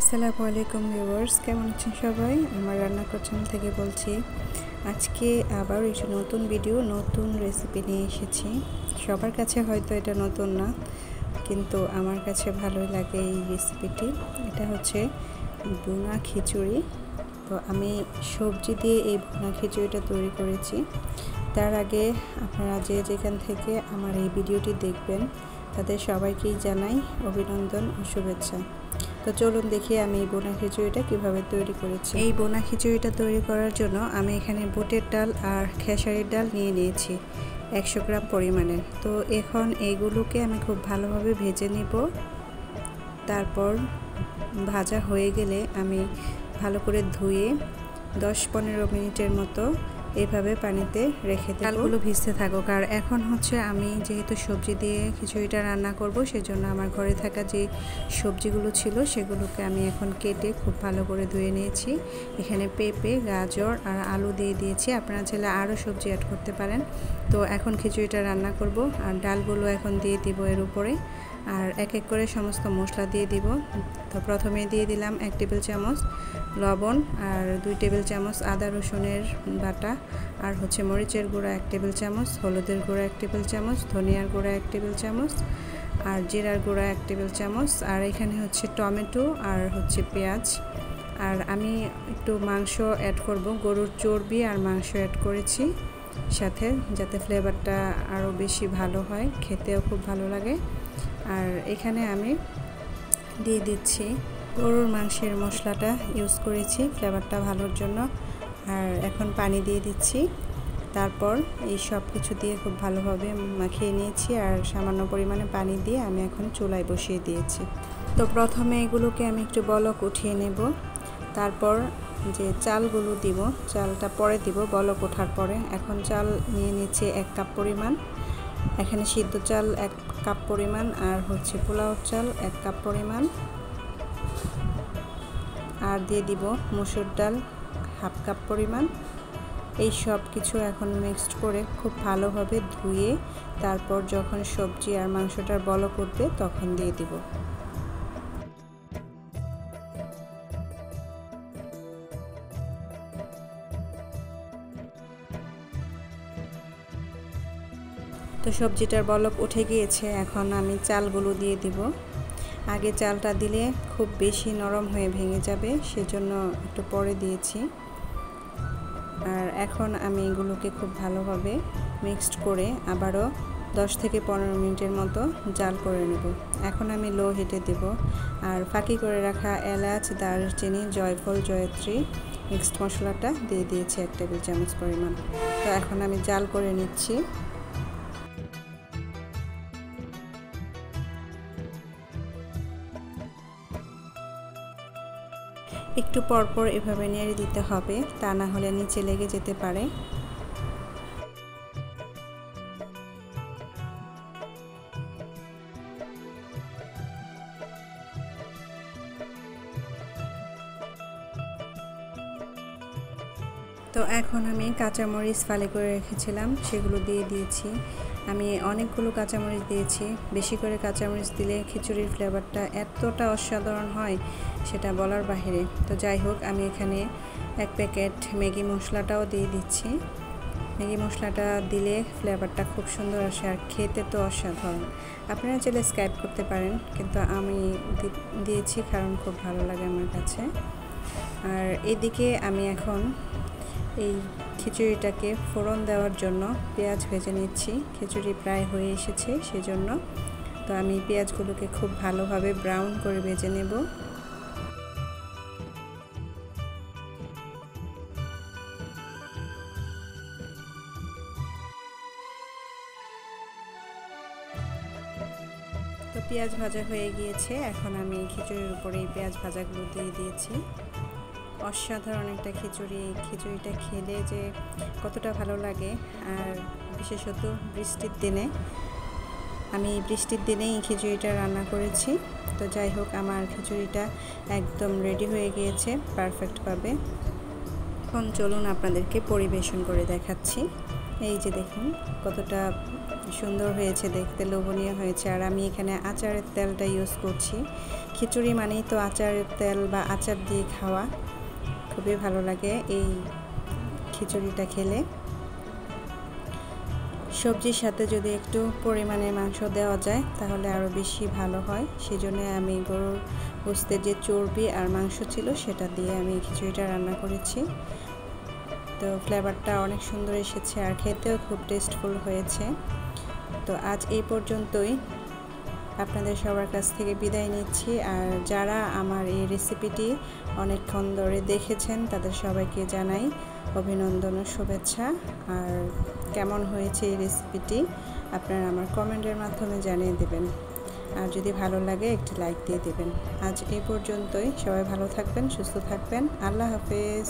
আসসালামু আলাইকুম ভিউয়ার্স, কেমন আছেন সবাই? আমার রান্নাঘর চ্যানেল থেকে বলছি। আজকে আবার একটা নতুন ভিডিও, নতুন রেসিপি নিয়ে এসেছি। সবার কাছে হয়তো এটা নতুন না, কিন্তু আমার কাছে ভালোই লাগে এই রেসিপিটি। এটা হচ্ছে ভুনা খিচুড়ি। তো আমি সবজি দিয়ে এই ভুনা খিচুড়িটা তৈরি করেছি। তার আগে আপনারা যে যেখান থেকে আমার এই ভিডিওটি দেখবেন তাদের সবাইকেই জানাই অভিনন্দন ও শুভেচ্ছা। তো চলুন দেখি আমি এই বোনা খিচুড়িটা কীভাবে তৈরি করেছি। এই বোনা খিচুড়িটা তৈরি করার জন্য আমি এখানে বুটের ডাল আর খেসারির ডাল নিয়ে নিয়েছি 100 গ্রাম পরিমাণের। তো এখন এইগুলোকে আমি খুব ভালোভাবে ভেজে নেব। তারপর ভাজা হয়ে গেলে আমি ভালো করে ধুয়ে 10-15 মিনিটের মতো এইভাবে পানিতে রেখে দেব। ডালগুলো ভিজতে থাকুক। আর এখন হচ্ছে আমি যেহেতু সবজি দিয়ে খিচুড়িটা রান্না করব, সেজন্য আমার ঘরে থাকা যে সবজিগুলো ছিল সেগুলোকে আমি এখন কেটে খুব ভালো করে ধুয়ে নিয়েছি। এখানে পেঁপে, গাজর আর আলু দিয়ে দিয়েছি। আপনারা চাইলে আরও সবজি অ্যাড করতে পারেন। তো এখন খিচুড়িটা রান্না করব আর ডালগুলো এখন দিয়ে দিব এর উপরে। আর এক এক করে সমস্ত মশলা দিয়ে দিব। তো প্রথমে দিয়ে দিলাম 1 টেবিল চামচ লবণ, আর 2 টেবিল চামচ আদা রসুনের বাটা, আর হচ্ছে মরিচের গুঁড়া 1 টেবিল চামচ, হলুদের গুঁড়া 1 টেবিল চামচ, ধনিয়ার গুঁড়া 1 টেবিল চামচ, আর জিরার গুঁড়া 1 টেবিল চামচ। আর এখানে হচ্ছে টমেটো আর হচ্ছে পেঁয়াজ। আর আমি একটু মাংস অ্যাড করব, গরুর চর্বি আর মাংস অ্যাড করেছি সাথে, যাতে ফ্লেভারটা আরও বেশি ভালো হয়, খেতেও খুব ভালো লাগে। আর এখানে আমি দিয়ে দিচ্ছি গরুর মাংসের মশলাটা ইউজ করেছি ফ্লেভারটা ভালোর জন্য। আর এখন পানি দিয়ে দিচ্ছি। তারপর এই সব কিছু দিয়ে খুব ভালোভাবে মাখিয়ে নিয়েছি আর সামান্য পরিমাণে পানি দিয়ে আমি এখন চুলায় বসিয়ে দিয়েছি। তো প্রথমে এগুলোকে আমি একটু বলক উঠিয়ে নেব। তারপর যে চালগুলো দিব, চালটা পরে দিব বলক ওঠার পরে। এখন চাল নিয়ে নিচ্ছি 1 কাপ পরিমাণ। এখানে সিদ্ধ চাল 1 কাপ পরিমাণ, আর হচ্ছে পোলাও চাল 1 কাপ পরিমাণ, আর দিয়ে দিব মসুর ডাল 1/2 কাপ পরিমাণ। এই সব কিছু এখন মিক্সড করে খুব ভালোভাবে ধুয়ে তারপর যখন সবজি আর মাংসটার বলক উঠবে তখন দিয়ে দিব। তো সবজিটার বলক উঠে গিয়েছে, এখন আমি চালগুলো দিয়ে দিব। আগে চালটা দিলে খুব বেশি নরম হয়ে ভেঙে যাবে, সেজন্য একটু পরে দিয়েছি। আর এখন আমি এগুলোকে খুব ভালোভাবে মিক্সড করে আবারও 10 থেকে 15 মিনিটের মতো জাল করে নেব। এখন আমি লো হিটে দেব। আর ফাঁকি করে রাখা এলাচ, দারচিনি, জয়ফল, জয়ত্রী মিক্সড মশলাটা দিয়ে দিয়েছি 1 টেবিল চামচ পরিমাণ। তো এখন আমি জাল করে নিচ্ছি। একটু পরপর এভাবে নেড়ে দিতে হবে, তা না হলে নিচে লেগে যেতে পারে। তো এখন আমি কাঁচামরিচ ফালি করে রেখেছিলাম, সেগুলো দিয়ে দিয়েছি। আমি অনেকগুলো কাঁচামরিচ দিয়েছি। বেশি করে কাঁচামরিচ দিলে খিচুড়ির ফ্লেভারটা এতটা অসাধারণ হয়, সেটা বলার বাহিরে। তো যাই হোক, আমি এখানে 1 প্যাকেট ম্যাগি মশলাটাও দিয়ে দিচ্ছি। ম্যাগি মশলাটা দিলে ফ্লেভারটা খুব সুন্দর আসে আর খেতে তো অসাধারণ। আপনারা চাইলে স্কিপ করতে পারেন, কিন্তু আমি দিয়েছি কারণ খুব ভালো লাগে আমার কাছে। আর এদিকে আমি এখন এই খিচুড়িটাকে ফোড়ন দেওয়ার জন্য পেঁয়াজ ভেজে নিচ্ছি। খিচুড়ি প্রায় হয়ে এসেছে সেজন্য। তো আমি পেঁয়াজগুলোকে খুব ভালোভাবে ব্রাউন করে ভেজে নেব। তো পেঁয়াজ ভাজা হয়ে গিয়েছে, এখন আমি খিচুড়ির উপরে এই পেঁয়াজ ভাজাগুলো দিয়ে দিয়েছি। অসাধারণ একটা খিচুড়ি। এই খিচুড়িটা খেলে যে কতটা ভালো লাগে, আর বিশেষত বৃষ্টির দিনে। আমি বৃষ্টির দিনেই এই খিচুড়িটা রান্না করেছি। তো যাই হোক, আমার খিচুড়িটা একদম রেডি হয়ে গিয়েছে পারফেক্টভাবে। এখন চলুন আপনাদেরকে পরিবেশন করে দেখাচ্ছি। এই যে দেখুন কতটা সুন্দর হয়েছে, দেখতে লোভনীয় হয়েছে। আর আমি এখানে আচারের তেলটা ইউজ করছি। খিচুড়ি মানেই তো আচারের তেল বা আচার দিয়ে খাওয়া, খুবই ভালো লাগে এই খিচুড়িটা খেলে। সবজির সাথে যদি একটু পরিমাণে মাংস দেওয়া যায় তাহলে আরও বেশি ভালো হয়। সেজন্য আমি গরুর গোশতের যে চর্বি আর মাংস ছিল সেটা দিয়ে আমি খিচুড়িটা রান্না করেছি। তো ফ্লেভারটা অনেক সুন্দর এসেছে আর খেতেও খুব টেস্টফুল হয়েছে। তো আজ এই পর্যন্তই, আপনাদের সবার কাছ থেকে বিদায় নিচ্ছি। আর যারা আমার এই রেসিপিটি অনেকক্ষণ ধরে দেখেছেন তাদের সবাইকে জানাই অভিনন্দন ও শুভেচ্ছা। আর কেমন হয়েছে এই রেসিপিটি আপনারা আমার কমেন্টের মাধ্যমে জানিয়ে দেবেন। আর যদি ভালো লাগে একটি লাইক দিয়ে দেবেন। আজ এই পর্যন্তই, সবাই ভালো থাকবেন, সুস্থ থাকবেন। আল্লাহ হাফেজ।